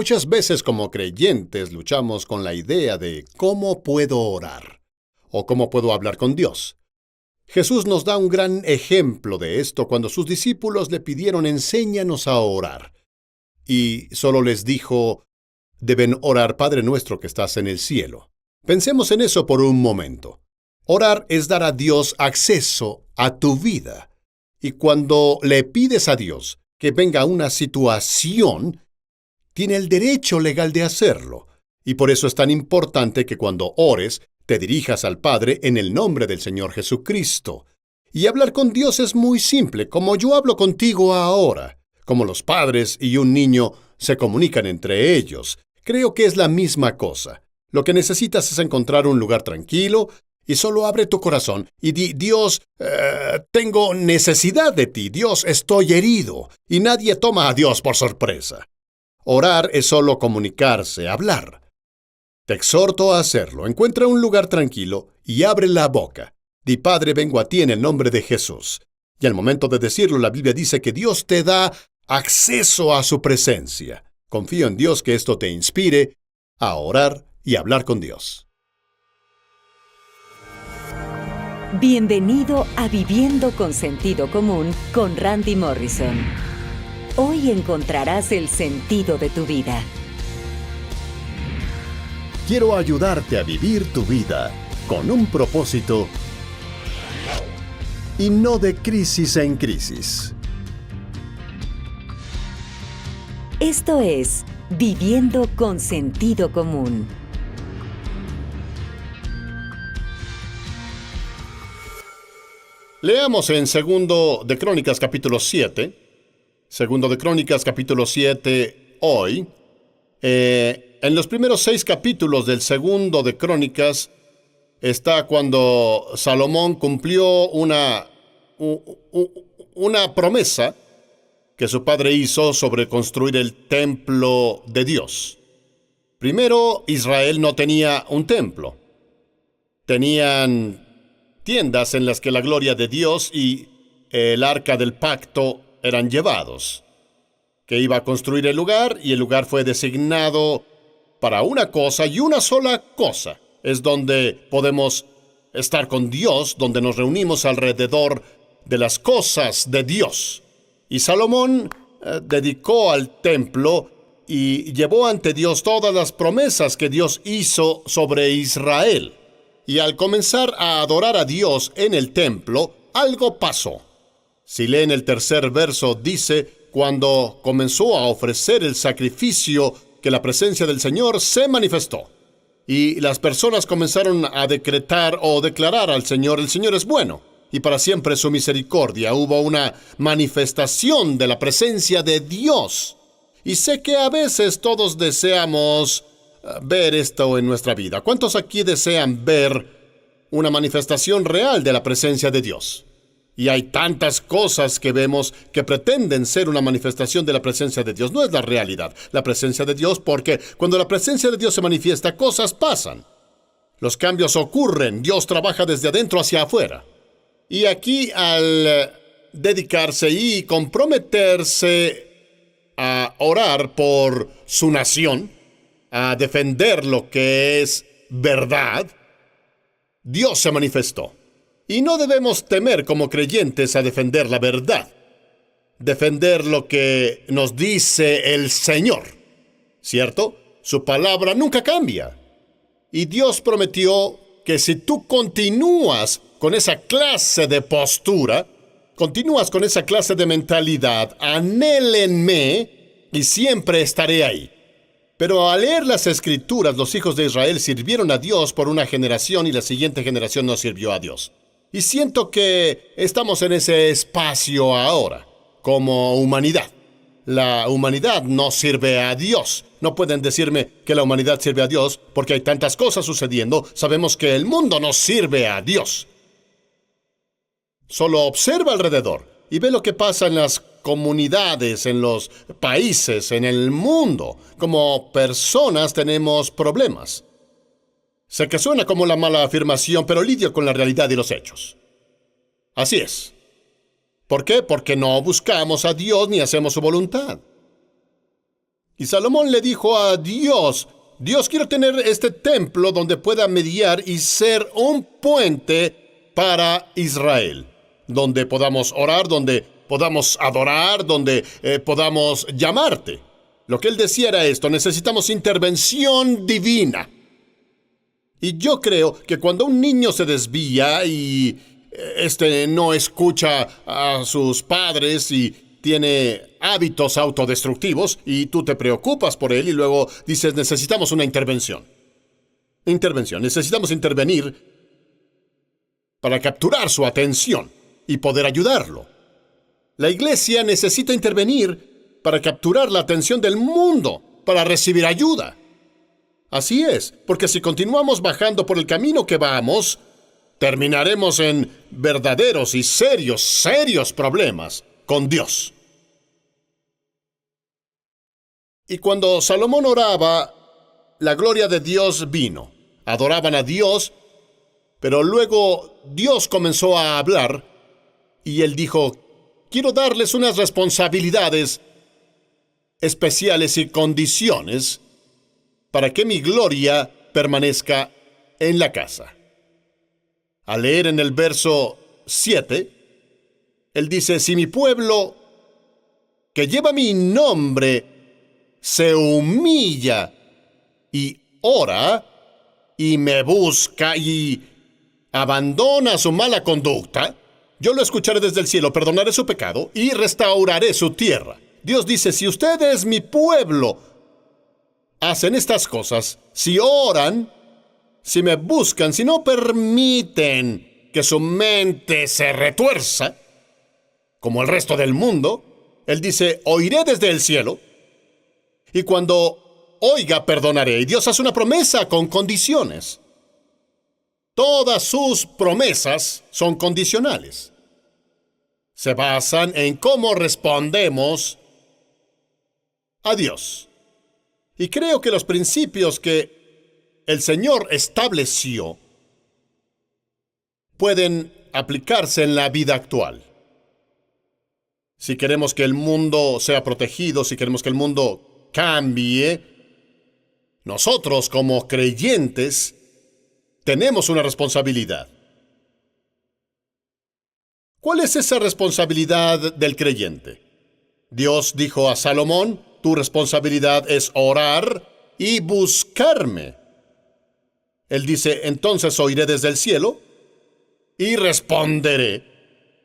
Muchas veces como creyentes luchamos con la idea de cómo puedo orar o cómo puedo hablar con Dios. Jesús nos da un gran ejemplo de esto cuando sus discípulos le pidieron enséñanos a orar. Y solo les dijo, deben orar Padre nuestro que estás en el cielo. Pensemos en eso por un momento. Orar es dar a Dios acceso a tu vida. Y cuando le pides a Dios que venga una situación, tiene el derecho legal de hacerlo. Y por eso es tan importante que cuando ores, te dirijas al Padre en el nombre del Señor Jesucristo. Y hablar con Dios es muy simple, como yo hablo contigo ahora, como los padres y un niño se comunican entre ellos. Creo que es la misma cosa. Lo que necesitas es encontrar un lugar tranquilo y solo abre tu corazón y di, Dios, tengo necesidad de ti. Dios, estoy herido. Y nadie toma a Dios por sorpresa. Orar es solo comunicarse, hablar. Te exhorto a hacerlo. Encuentra un lugar tranquilo y abre la boca. Di, Padre, vengo a ti en el nombre de Jesús. Y al momento de decirlo, la Biblia dice que Dios te da acceso a su presencia. Confío en Dios que esto te inspire a orar y hablar con Dios. Bienvenido a Viviendo con Sentido Común con Randy Morrison. Hoy encontrarás el sentido de tu vida. Quiero ayudarte a vivir tu vida con un propósito y no de crisis en crisis. Esto es Viviendo con Sentido Común. Leamos en Segundo de Crónicas capítulo 7. Segundo de Crónicas capítulo 7 hoy. En los primeros 6 capítulos del Segundo de Crónicas está cuando Salomón cumplió una promesa que su padre hizo sobre construir el templo de Dios. Primero, Israel no tenía un templo. Tenían tiendas en las que la gloria de Dios y el arca del pacto eran llevados. Que iba a construir el lugar y el lugar fue designado para una cosa y una sola cosa. Es donde podemos estar con Dios, donde nos reunimos alrededor de las cosas de Dios. Y Salomón dedicó al templo y llevó ante Dios todas las promesas que Dios hizo sobre Israel. Y al comenzar a adorar a Dios en el templo, algo pasó. Si leen el tercer verso, dice, cuando comenzó a ofrecer el sacrificio, que la presencia del Señor se manifestó. Y las personas comenzaron a decretar o declarar al Señor, el Señor es bueno, y para siempre su misericordia. Hubo una manifestación de la presencia de Dios. Y sé que a veces todos deseamos ver esto en nuestra vida. ¿Cuántos aquí desean ver una manifestación real de la presencia de Dios? Y hay tantas cosas que vemos que pretenden ser una manifestación de la presencia de Dios. No es la realidad, la presencia de Dios, porque cuando la presencia de Dios se manifiesta, cosas pasan. Los cambios ocurren, Dios trabaja desde adentro hacia afuera. Y aquí al dedicarse y comprometerse a orar por su nación, a defender lo que es verdad, Dios se manifestó. Y no debemos temer como creyentes a defender la verdad, defender lo que nos dice el Señor, ¿cierto? Su palabra nunca cambia. Y Dios prometió que si tú continúas con esa clase de postura, continúas con esa clase de mentalidad, anhélenme y siempre estaré ahí. Pero al leer las Escrituras, los hijos de Israel sirvieron a Dios por una generación y la siguiente generación no sirvió a Dios. Y siento que estamos en ese espacio ahora, como humanidad. La humanidad no sirve a Dios. No pueden decirme que la humanidad sirve a Dios porque hay tantas cosas sucediendo. Sabemos que el mundo no sirve a Dios. Solo observa alrededor y ve lo que pasa en las comunidades, en los países, en el mundo. Como personas tenemos problemas. Sé que suena como la mala afirmación, pero lidio con la realidad y los hechos. Así es. ¿Por qué? Porque no buscamos a Dios ni hacemos su voluntad. Y Salomón le dijo a Dios, Dios, quiero tener este templo donde pueda mediar y ser un puente para Israel, donde podamos orar, donde podamos adorar, donde podamos llamarte. Lo que él decía era esto: necesitamos intervención divina. Y yo creo que cuando un niño se desvía y no escucha a sus padres y tiene hábitos autodestructivos, y tú te preocupas por él y luego dices, necesitamos una intervención. Necesitamos intervenir para capturar su atención y poder ayudarlo. La iglesia necesita intervenir para capturar la atención del mundo, para recibir ayuda. Así es, porque si continuamos bajando por el camino que vamos, terminaremos en verdaderos y serios problemas con Dios. Y cuando Salomón oraba, la gloria de Dios vino. Adoraban a Dios, pero luego Dios comenzó a hablar y él dijo, quiero darles unas responsabilidades especiales y condiciones para que mi gloria permanezca en la casa. Al leer en el verso 7, él dice, si mi pueblo que lleva mi nombre se humilla y ora y me busca y abandona su mala conducta, yo lo escucharé desde el cielo, perdonaré su pecado y restauraré su tierra. Dios dice, si ustedes, mi pueblo, hacen estas cosas, si oran, si me buscan, si no permiten que su mente se retuerza, como el resto del mundo, él dice, oiré desde el cielo, y cuando oiga, perdonaré. Y Dios hace una promesa con condiciones. Todas sus promesas son condicionales. Se basan en cómo respondemos a Dios. Y creo que los principios que el Señor estableció pueden aplicarse en la vida actual. Si queremos que el mundo sea protegido, si queremos que el mundo cambie, nosotros como creyentes tenemos una responsabilidad. ¿Cuál es esa responsabilidad del creyente? Dios dijo a Salomón, tu responsabilidad es orar y buscarme. Él dice, entonces oiré desde el cielo y responderé.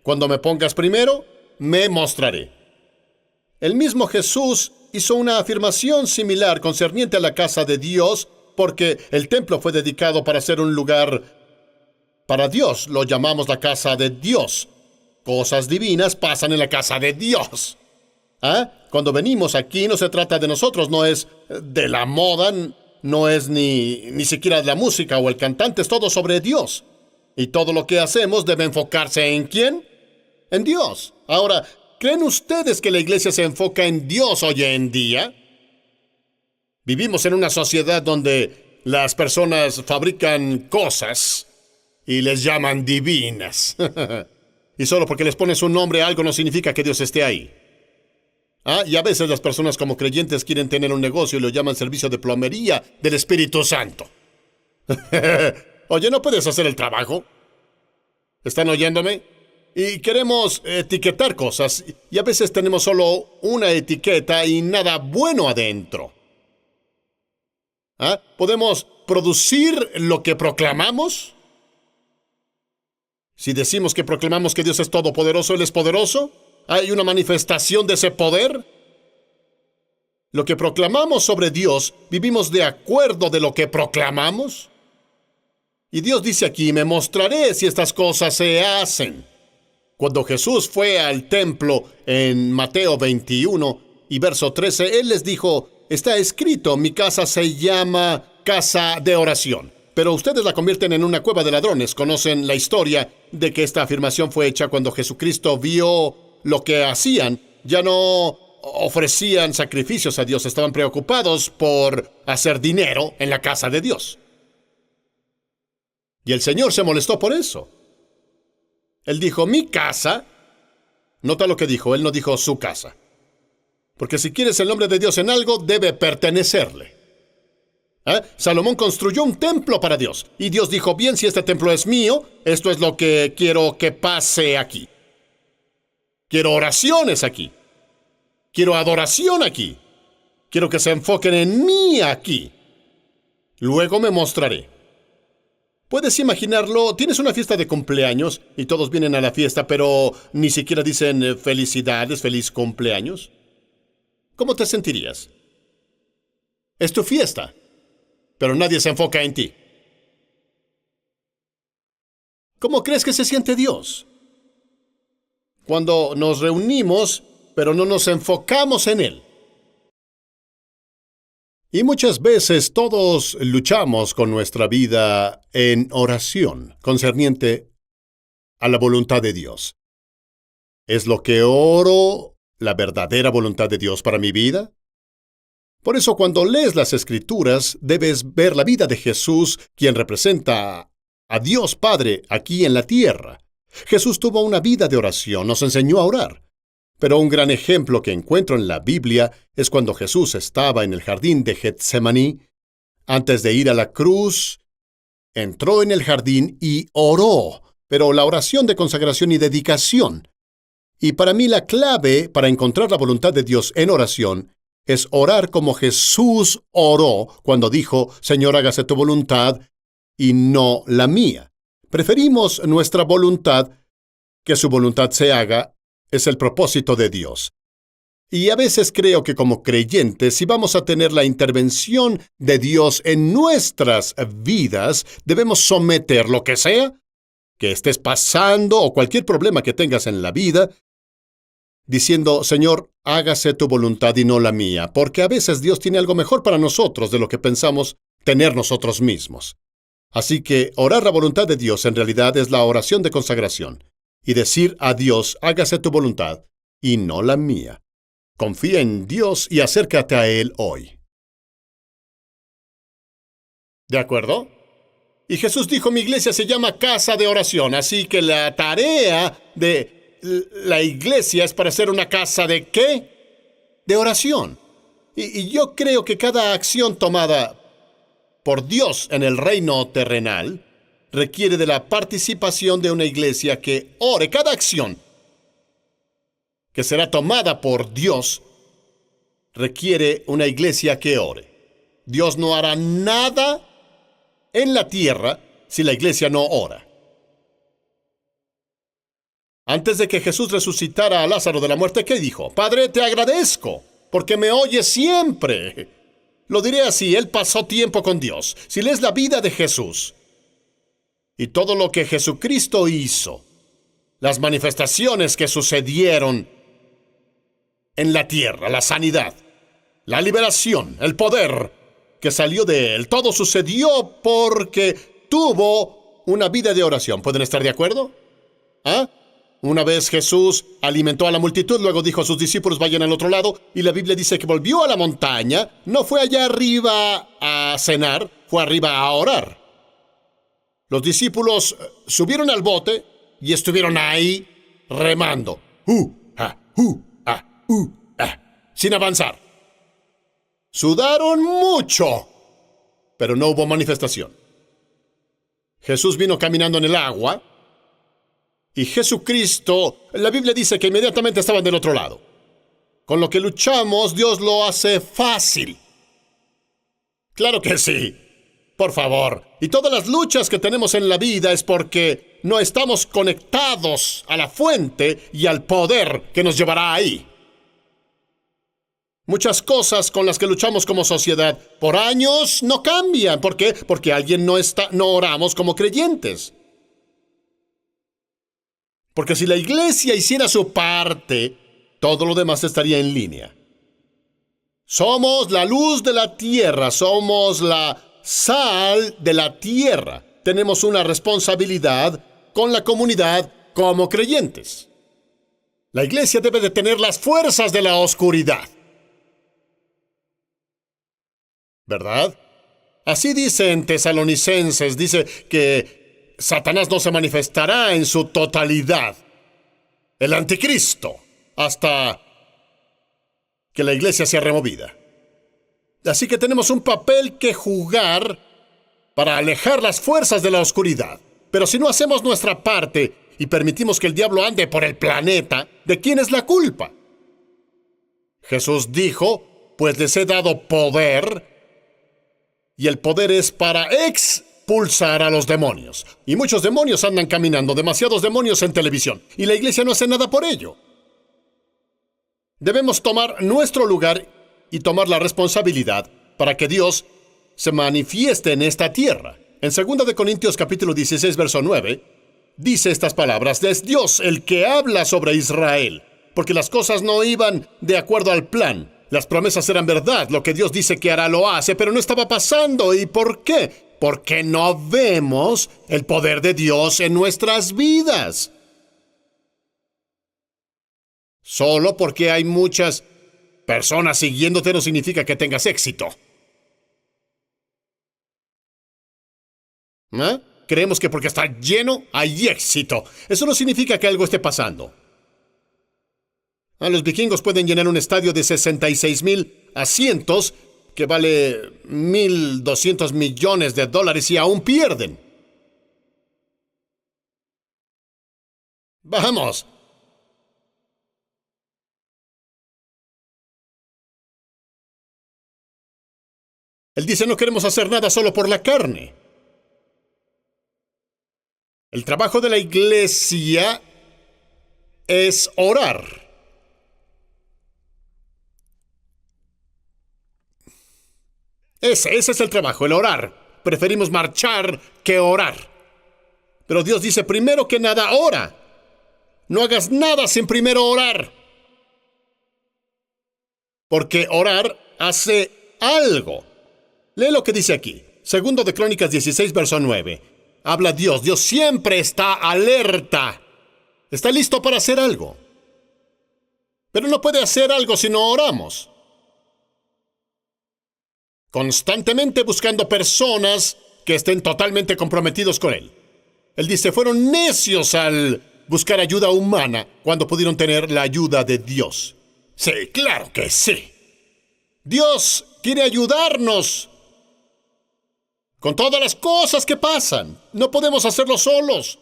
Cuando me pongas primero, me mostraré. El mismo Jesús hizo una afirmación similar concerniente a la casa de Dios, porque el templo fue dedicado para ser un lugar para Dios. Lo llamamos la casa de Dios. Cosas divinas pasan en la casa de Dios. Cuando venimos aquí no se trata de nosotros, no es de la moda, no es ni siquiera de la música o el cantante, es todo sobre Dios. Y todo lo que hacemos debe enfocarse ¿en quién? En Dios. Ahora, ¿creen ustedes que la iglesia se enfoca en Dios hoy en día? Vivimos en una sociedad donde las personas fabrican cosas y les llaman divinas. Y solo porque les pones un nombre a algo no significa que Dios esté ahí. Y a veces las personas como creyentes quieren tener un negocio y lo llaman servicio de plomería del Espíritu Santo. Oye, ¿no puedes hacer el trabajo? ¿Están oyéndome? Y queremos etiquetar cosas, y a veces tenemos solo una etiqueta y nada bueno adentro. ¿Podemos producir lo que proclamamos? Si decimos que proclamamos que Dios es todopoderoso, ¿Él es poderoso? ¿Hay una manifestación de ese poder? Lo que proclamamos sobre Dios, ¿vivimos de acuerdo de lo que proclamamos? Y Dios dice aquí, me mostraré si estas cosas se hacen. Cuando Jesús fue al templo en Mateo 21 y verso 13, Él les dijo, está escrito, mi casa se llama casa de oración, pero ustedes la convierten en una cueva de ladrones. Conocen la historia de que esta afirmación fue hecha cuando Jesucristo vio lo que hacían. Ya no ofrecían sacrificios a Dios, estaban preocupados por hacer dinero en la casa de Dios. Y el Señor se molestó por eso. Él dijo, mi casa. Nota lo que dijo, Él no dijo su casa. Porque si quieres el nombre de Dios en algo, debe pertenecerle. Salomón construyó un templo para Dios. Y Dios dijo, bien, si este templo es mío, esto es lo que quiero que pase aquí. Quiero oraciones aquí. Quiero adoración aquí. Quiero que se enfoquen en mí aquí. Luego me mostraré. ¿Puedes imaginarlo? Tienes una fiesta de cumpleaños y todos vienen a la fiesta, pero ni siquiera dicen felicidades, feliz cumpleaños. ¿Cómo te sentirías? Es tu fiesta, pero nadie se enfoca en ti. ¿Cómo crees que se siente Dios? Cuando nos reunimos, pero no nos enfocamos en Él. Y muchas veces todos luchamos con nuestra vida en oración concerniente a la voluntad de Dios. ¿Es lo que oro la verdadera voluntad de Dios para mi vida? Por eso cuando lees las Escrituras, debes ver la vida de Jesús, quien representa a Dios Padre aquí en la tierra. Jesús tuvo una vida de oración, nos enseñó a orar. Pero un gran ejemplo que encuentro en la Biblia es cuando Jesús estaba en el jardín de Getsemaní. Antes de ir a la cruz, entró en el jardín y oró, pero la oración de consagración y dedicación. Y para mí la clave para encontrar la voluntad de Dios en oración es orar como Jesús oró cuando dijo, Señor, hágase tu voluntad y no la mía. Preferimos nuestra voluntad, que su voluntad se haga, es el propósito de Dios. Y a veces creo que como creyentes, si vamos a tener la intervención de Dios en nuestras vidas, debemos someter lo que sea que estés pasando o cualquier problema que tengas en la vida, diciendo, Señor, hágase tu voluntad y no la mía, porque a veces Dios tiene algo mejor para nosotros de lo que pensamos tener nosotros mismos. Así que orar la voluntad de Dios en realidad es la oración de consagración. Y decir a Dios, hágase tu voluntad, y no la mía. Confía en Dios y acércate a Él hoy. ¿De acuerdo? Y Jesús dijo, mi iglesia se llama casa de oración, así que la tarea de la iglesia es para ser una casa ¿de qué? De oración. Y yo creo que cada acción tomada por Dios en el reino terrenal requiere de la participación de una iglesia que ore. Cada acción que será tomada por Dios requiere una iglesia que ore. Dios no hará nada en la tierra si la iglesia no ora. Antes de que Jesús resucitara a Lázaro de la muerte, ¿qué dijo? Padre, te agradezco, porque me oyes siempre. Lo diré así, Él pasó tiempo con Dios. Si lees la vida de Jesús, y todo lo que Jesucristo hizo, las manifestaciones que sucedieron en la tierra, la sanidad, la liberación, el poder que salió de Él, todo sucedió porque tuvo una vida de oración. ¿Pueden estar de acuerdo? Una vez Jesús alimentó a la multitud, luego dijo a sus discípulos, vayan al otro lado, y la Biblia dice que volvió a la montaña, no fue allá arriba a cenar, fue arriba a orar. Los discípulos subieron al bote y estuvieron ahí remando. Sin avanzar. Sudaron mucho, pero no hubo manifestación. Jesús vino caminando en el agua y Jesucristo, la Biblia dice que inmediatamente estaban del otro lado. Con lo que luchamos, Dios lo hace fácil. Claro que sí. Por favor. Y todas las luchas que tenemos en la vida es porque no estamos conectados a la fuente y al poder que nos llevará ahí. Muchas cosas con las que luchamos como sociedad por años no cambian. ¿Por qué? Porque no oramos como creyentes. Porque si la iglesia hiciera su parte, todo lo demás estaría en línea. Somos la luz de la tierra, somos la sal de la tierra. Tenemos una responsabilidad con la comunidad como creyentes. La iglesia debe de tener las fuerzas de la oscuridad. ¿Verdad? Así dice en Tesalonicenses, dice que Satanás no se manifestará en su totalidad. El anticristo, hasta que la iglesia sea removida. Así que tenemos un papel que jugar para alejar las fuerzas de la oscuridad. Pero si no hacemos nuestra parte y permitimos que el diablo ande por el planeta, ¿de quién es la culpa? Jesús dijo, pues les he dado poder, y el poder es para expulsar a los demonios. Y muchos demonios andan caminando, demasiados demonios en televisión, y la iglesia no hace nada por ello. Debemos tomar nuestro lugar y tomar la responsabilidad para que Dios se manifieste en esta tierra. En 2 de Corintios capítulo 16, verso 9, dice estas palabras: es Dios el que habla sobre Israel, porque las cosas no iban de acuerdo al plan. Las promesas eran verdad, lo que Dios dice que hará lo hace, pero no estaba pasando. ¿Y por qué? Porque no vemos el poder de Dios en nuestras vidas. Solo porque hay muchas personas siguiéndote no significa que tengas éxito. ¿Ah? Creemos que porque está lleno hay éxito. Eso no significa que algo esté pasando. Los vikingos pueden llenar un estadio de 66,000 asientos que vale $1,200 millones y aún pierden. Vamos. Él dice, no queremos hacer nada solo por la carne. El trabajo de la iglesia es orar. Ese es el trabajo, el orar. Preferimos marchar que orar. Pero Dios dice, primero que nada, ora. No hagas nada sin primero orar. Porque orar hace algo. Lee lo que dice aquí. 2 de Crónicas 16, verso 9. Habla Dios. Dios siempre está alerta. Está listo para hacer algo. Pero no puede hacer algo si no oramos. Constantemente buscando personas que estén totalmente comprometidos con Él. Él dice, fueron necios al buscar ayuda humana cuando pudieron tener la ayuda de Dios. Sí, claro que sí. Dios quiere ayudarnos con todas las cosas que pasan. No podemos hacerlo solos.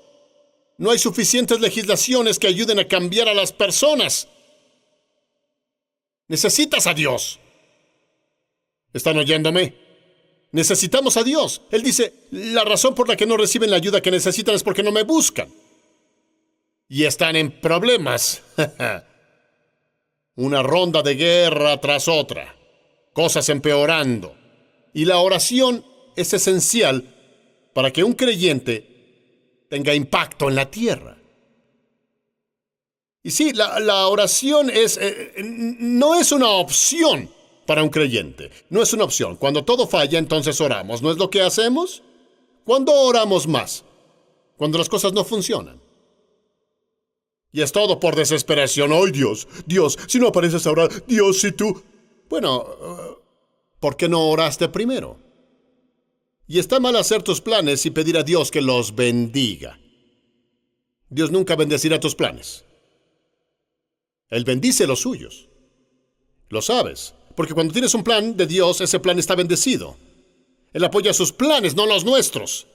No hay suficientes legislaciones que ayuden a cambiar a las personas. Necesitas a Dios. ¿Están oyéndome? Necesitamos a Dios. Él dice, la razón por la que no reciben la ayuda que necesitan es porque no me buscan. Y están en problemas. Una ronda de guerra tras otra. Cosas empeorando. Y la oración es esencial para que un creyente tenga impacto en la tierra. Y sí, la oración no es una opción para un creyente. No es una opción. Cuando todo falla, entonces oramos. ¿No es lo que hacemos? ¿Cuándo oramos más? Cuando las cosas no funcionan. Y es todo por desesperación. ¡Ay, Dios! Dios, si no apareces ahora, Dios, si tú... Bueno, ¿por qué no oraste primero? Y está mal hacer tus planes y pedir a Dios que los bendiga. Dios nunca bendecirá tus planes. Él bendice los suyos. Lo sabes, porque cuando tienes un plan de Dios, ese plan está bendecido. Él apoya sus planes, no los nuestros.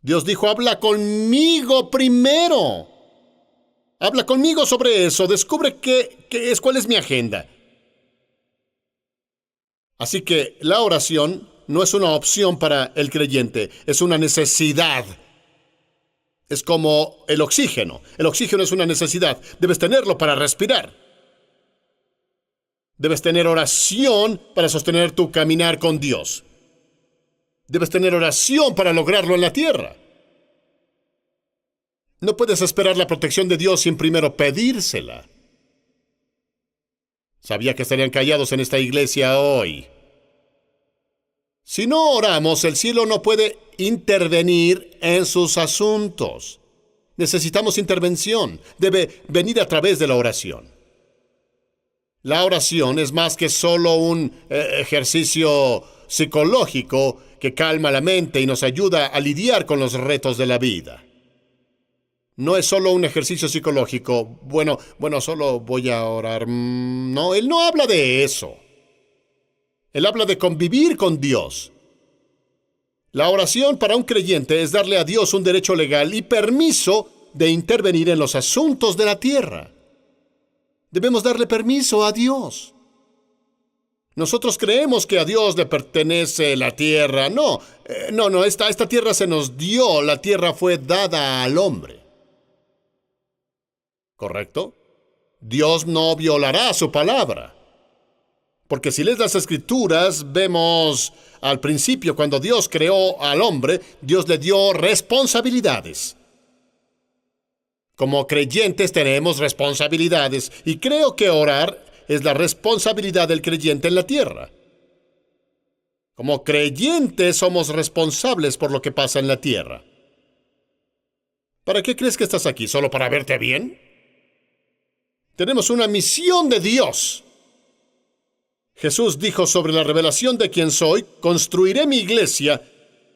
Dios dijo, habla conmigo primero. Habla conmigo sobre eso. Descubre cuál es mi agenda. Así que la oración no es una opción para el creyente, es una necesidad. Es como el oxígeno. El oxígeno es una necesidad. Debes tenerlo para respirar. Debes tener oración para sostener tu caminar con Dios. Debes tener oración para lograrlo en la tierra. No puedes esperar la protección de Dios sin primero pedírsela. Sabía que estarían callados en esta iglesia hoy. Si no oramos, el cielo no puede intervenir en sus asuntos. Necesitamos intervención. Debe venir a través de la oración. La oración es más que solo un ejercicio psicológico que calma la mente y nos ayuda a lidiar con los retos de la vida. No es solo un ejercicio psicológico. Bueno, solo voy a orar. No, él no habla de eso. Él habla de convivir con Dios. La oración para un creyente es darle a Dios un derecho legal y permiso de intervenir en los asuntos de la tierra. Debemos darle permiso a Dios. Nosotros creemos que a Dios le pertenece la tierra. No, esta tierra se nos dio, la tierra fue dada al hombre. ¿Correcto? Dios no violará su palabra. Porque si lees las Escrituras, vemos al principio, cuando Dios creó al hombre, Dios le dio responsabilidades. Como creyentes tenemos responsabilidades, y creo que orar es la responsabilidad del creyente en la tierra. Como creyentes somos responsables por lo que pasa en la tierra. ¿Para qué crees que estás aquí? ¿Solo para verte bien? Tenemos una misión de Dios. Jesús dijo sobre la revelación de quién soy: construiré mi iglesia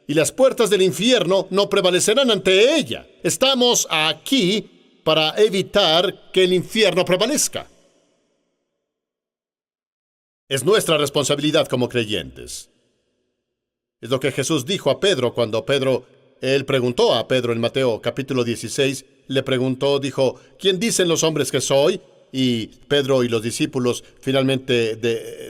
y las puertas del infierno no prevalecerán ante ella. Estamos aquí para evitar que el infierno prevalezca. Es nuestra responsabilidad como creyentes. Es lo que Jesús dijo a Pedro cuando él preguntó a Pedro en Mateo capítulo 16, le preguntó, dijo, ¿quién dicen los hombres que soy? Y Pedro y los discípulos finalmente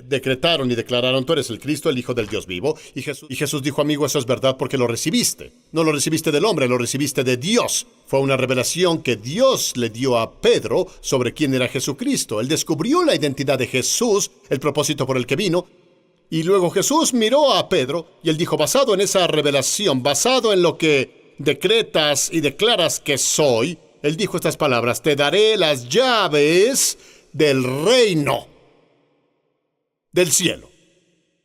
decretaron y declararon, tú eres el Cristo, el Hijo del Dios vivo. Y Jesús dijo, amigo, eso es verdad porque lo recibiste. No lo recibiste del hombre, lo recibiste de Dios. Fue una revelación que Dios le dio a Pedro sobre quién era Jesucristo. Él descubrió la identidad de Jesús, el propósito por el que vino. Y luego Jesús miró a Pedro y él dijo, basado en esa revelación, basado en lo que decretas y declaras que soy, él dijo estas palabras, te daré las llaves del reino del cielo.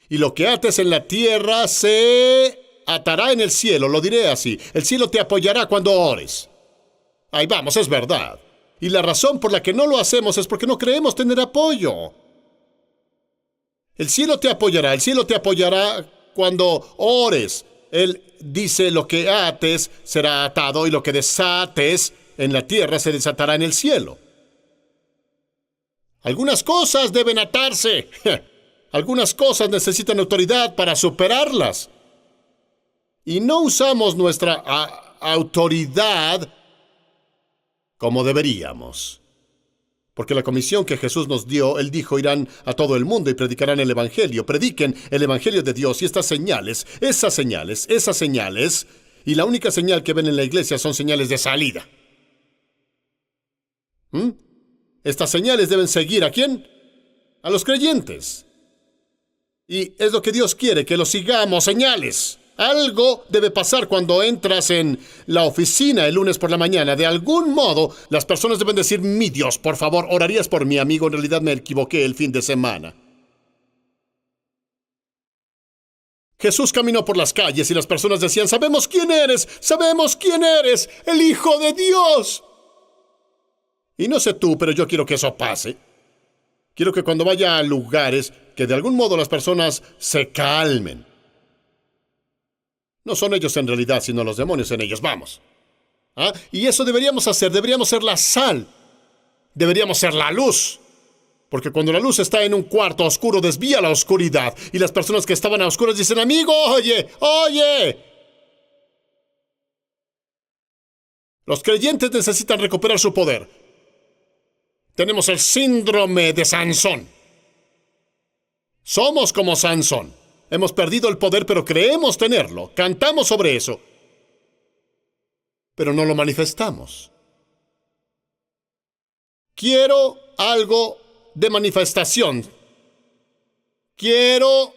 Y lo que ates en la tierra se atará en el cielo, lo diré así. El cielo te apoyará cuando ores. Ahí vamos, es verdad. Y la razón por la que no lo hacemos es porque no creemos tener apoyo. El cielo te apoyará cuando ores. Él dice, lo que ates será atado y lo que desates en la tierra se desatará en el cielo. Algunas cosas deben atarse. Algunas cosas necesitan autoridad para superarlas. Y no usamos nuestra autoridad como deberíamos. Porque la comisión que Jesús nos dio, Él dijo, irán a todo el mundo y predicarán el Evangelio. Prediquen el Evangelio de Dios y esas señales, y la única señal que ven en la iglesia son señales de salida. Estas señales deben seguir ¿a quién? A los creyentes. Y es lo que Dios quiere, que los sigamos, señales. Algo debe pasar cuando entras en la oficina el lunes por la mañana. De algún modo, las personas deben decir, mi Dios, por favor, orarías por mi amigo. En realidad me equivoqué el fin de semana. Jesús caminó por las calles y las personas decían, sabemos quién eres, el Hijo de Dios. Y no sé tú, pero yo quiero que eso pase. Quiero que cuando vaya a lugares, que de algún modo las personas se calmen. No son ellos en realidad, sino los demonios en ellos. Vamos. Y eso deberíamos hacer. Deberíamos ser la sal. Deberíamos ser la luz. Porque cuando la luz está en un cuarto oscuro, desvía la oscuridad. Y las personas que estaban a oscuras dicen, amigo, oye. Los creyentes necesitan recuperar su poder. Tenemos el síndrome de Sansón. Somos como Sansón. Hemos perdido el poder, pero creemos tenerlo. Cantamos sobre eso. Pero no lo manifestamos. Quiero algo de manifestación. Quiero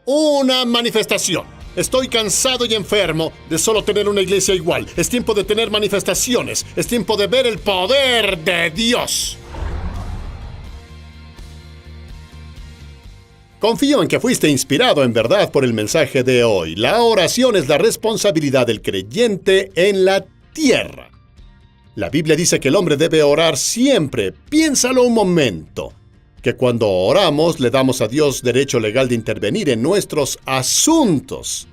una manifestación. Estoy cansado y enfermo de solo tener una iglesia igual. Es tiempo de tener manifestaciones. Es tiempo de ver el poder de Dios. Confío en que fuiste inspirado en verdad por el mensaje de hoy. La oración es la responsabilidad del creyente en la tierra. La Biblia dice que el hombre debe orar siempre. Piénsalo un momento. Que cuando oramos le damos a Dios derecho legal de intervenir en nuestros asuntos.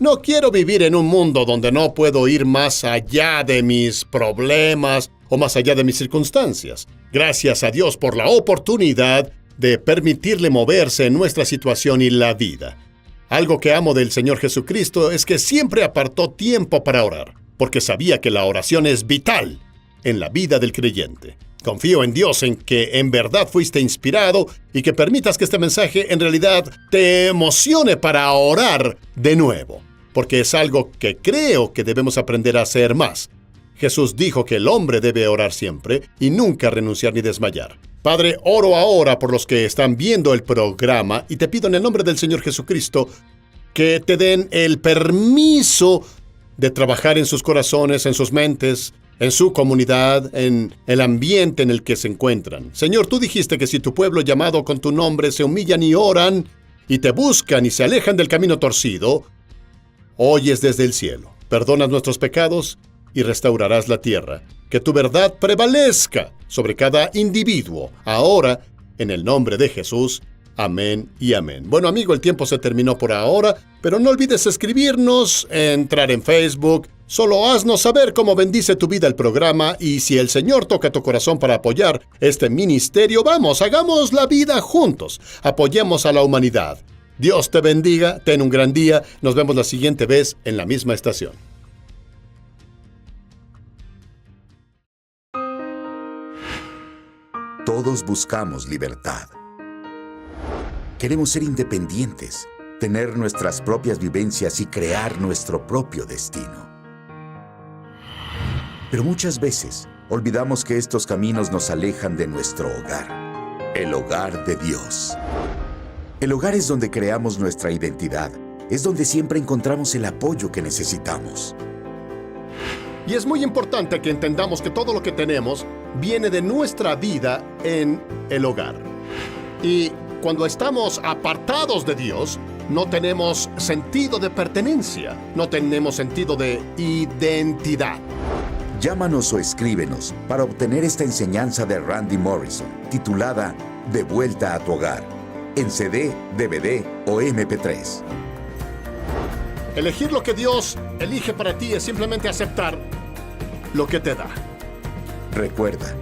No quiero vivir en un mundo donde no puedo ir más allá de mis problemas o más allá de mis circunstancias. Gracias a Dios por la oportunidad de permitirle moverse en nuestra situación y la vida. Algo que amo del Señor Jesucristo es que siempre apartó tiempo para orar, porque sabía que la oración es vital en la vida del creyente. Confío en Dios en que en verdad fuiste inspirado y que permitas que este mensaje en realidad te emocione para orar de nuevo, porque es algo que creo que debemos aprender a hacer más. Jesús dijo que el hombre debe orar siempre y nunca renunciar ni desmayar. Padre, oro ahora por los que están viendo el programa y te pido en el nombre del Señor Jesucristo que te den el permiso de trabajar en sus corazones, en sus mentes, en su comunidad, en el ambiente en el que se encuentran. Señor, tú dijiste que si tu pueblo llamado con tu nombre se humillan y oran, y te buscan y se alejan del camino torcido, oyes desde el cielo, perdonas nuestros pecados y restaurarás la tierra. Que tu verdad prevalezca sobre cada individuo, ahora, en el nombre de Jesús. Amén y amén. Bueno, amigo, el tiempo se terminó por ahora, pero no olvides escribirnos, entrar en Facebook. Solo haznos saber cómo bendice tu vida el programa y si el Señor toca tu corazón para apoyar este ministerio, vamos, hagamos la vida juntos. Apoyemos a la humanidad. Dios te bendiga, ten un gran día. Nos vemos la siguiente vez en la misma estación. Todos buscamos libertad. Queremos ser independientes, tener nuestras propias vivencias y crear nuestro propio destino. Pero muchas veces olvidamos que estos caminos nos alejan de nuestro hogar, el hogar de Dios. El hogar es donde creamos nuestra identidad, es donde siempre encontramos el apoyo que necesitamos. Y es muy importante que entendamos que todo lo que tenemos viene de nuestra vida en el hogar. Y cuando estamos apartados de Dios, no tenemos sentido de pertenencia, no tenemos sentido de identidad. Llámanos o escríbenos para obtener esta enseñanza de Randy Morrison, titulada De vuelta a tu hogar, en CD, DVD o MP3. Elegir lo que Dios elige para ti es simplemente aceptar lo que te da. Recuerda,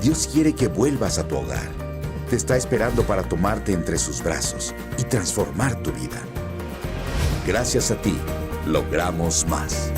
Dios quiere que vuelvas a tu hogar. Te está esperando para tomarte entre sus brazos y transformar tu vida. Gracias a ti, logramos más.